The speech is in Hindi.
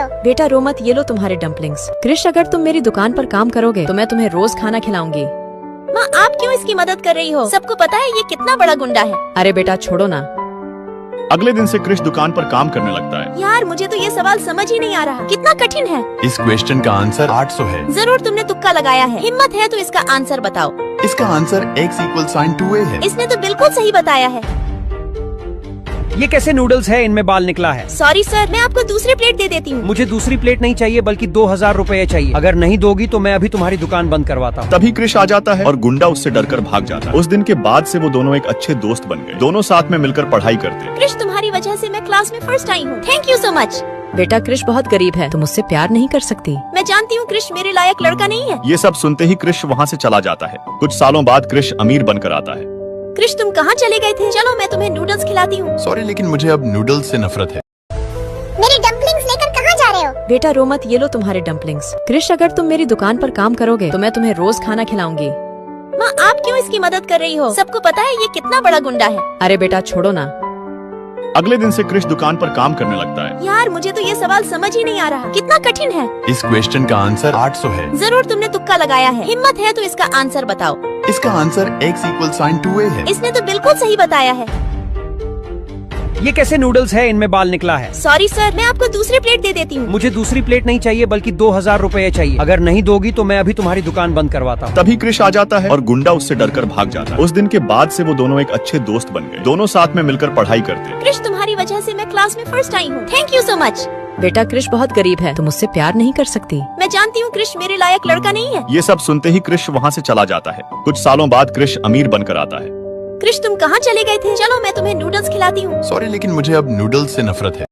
हो? बेटा रो मत, ये लो तुम्हारे डम्पलिंग्स। क्रिश अगर तुम मेरी दुकान पर काम करोगे तो मैं तुम्हें रोज खाना खिलाऊंगी। माँ आप क्यों इसकी मदद कर रही हो? सबको पता है ये कितना बड़ा गुंडा है। अरे बेटा छोड़ो ना। अगले दिन से क्रिश दुकान पर काम करने लगता है। यार मुझे तो ये सवाल समझ ही नहीं आ रहा, कितना कठिन है। इस क्वेश्चन का आंसर 800 है। जरूर तुमने तुक्का लगाया है। हिम्मत है तो इसका आंसर बताओ। इसका आंसर x = sin 2a है। इसने तो बिल्कुल सही बताया है। ये कैसे नूडल्स है, इनमें बाल निकला है। सॉरी सर, मैं आपको दूसरी प्लेट दे देती हूँ। मुझे दूसरी प्लेट नहीं चाहिए बल्कि 2000 रुपए चाहिए। अगर नहीं दोगी तो मैं अभी तुम्हारी दुकान बंद करवाता हूँ। तभी क्रिश आ जाता है और गुंडा उससे डरकर भाग जाता है। उस दिन के बाद से वो दोनों एक अच्छे दोस्त बन गए। दोनों साथ में मिलकर पढ़ाई करते। क्रिश तुम्हारी वजह से मैं क्लास में फर्स्ट आई हूँ। Thank you so much. बेटा क्रिश बहुत गरीब है, तुम उससे प्यार नहीं कर सकती। मैं जानती हूँ क्रिश मेरे लायक लड़का नहीं है। ये सब सुनते ही क्रिश वहाँ से चला जाता है। कुछ सालों बाद क्रिश अमीर बनकर आता है। क्रिश तुम कहाँ चले गए थे? चलो मैं तुम्हें नूडल्स खिलाती हूँ। सॉरी लेकिन मुझे अब नूडल्स से नफरत है। मेरी डम्पलिंग्स लेकर कहाँ जा रहे हो? बेटा रो मत, ये लो तुम्हारे डम्पलिंग्स। क्रिश अगर तुम मेरी दुकान पर काम करोगे तो मैं तुम्हें रोज खाना खिलाऊंगी। माँ आप क्यों इसकी मदद कर रही हो? सबको पता है ये कितना बड़ा गुंडा है। अरे बेटा छोड़ो ना। अगले दिन से क्रिश दुकान पर काम करने लगता है। यार मुझे तो ये सवाल समझ ही नहीं आ रहा, कितना कठिन है। इस क्वेश्चन का आंसर 800 है। जरूर तुमने तुक्का लगाया है। हिम्मत है तो इसका आंसर बताओ। इसका आंसर x = sin 2a है। इसने तो बिल्कुल सही बताया है। ये कैसे नूडल्स है, इनमें बाल निकला है। सॉरी सर, मैं आपको दूसरी प्लेट दे देती हूँ। मुझे दूसरी प्लेट नहीं चाहिए बल्कि 2000 रुपए चाहिए। अगर नहीं दोगी तो मैं अभी तुम्हारी दुकान बंद करवाता हूँ। तभी क्रिश आ जाता है और गुंडा उससे डरकर भाग जाता है। उस दिन के बाद से वो दोनों एक अच्छे दोस्त बन गए। दोनों साथ में मिलकर पढ़ाई करते। क्रिश तुम्हारी वजह से मैं क्लास में फर्स्ट आई हूँ। Thank you so much. बेटा क्रिश बहुत गरीब है, तुम उससे प्यार नहीं कर सकती। मैं जानती हूँ क्रिश मेरे लायक लड़का नहीं है। ये सब सुनते ही क्रिश वहाँ से चला जाता है। कुछ सालों बाद क्रिश अमीर बनकर आता है। क्रिश तुम कहाँ चले गए थे? चलो मैं तुम्हें नूडल्स खिलाती हूँ। सॉरी लेकिन मुझे अब नूडल्स से नफरत है।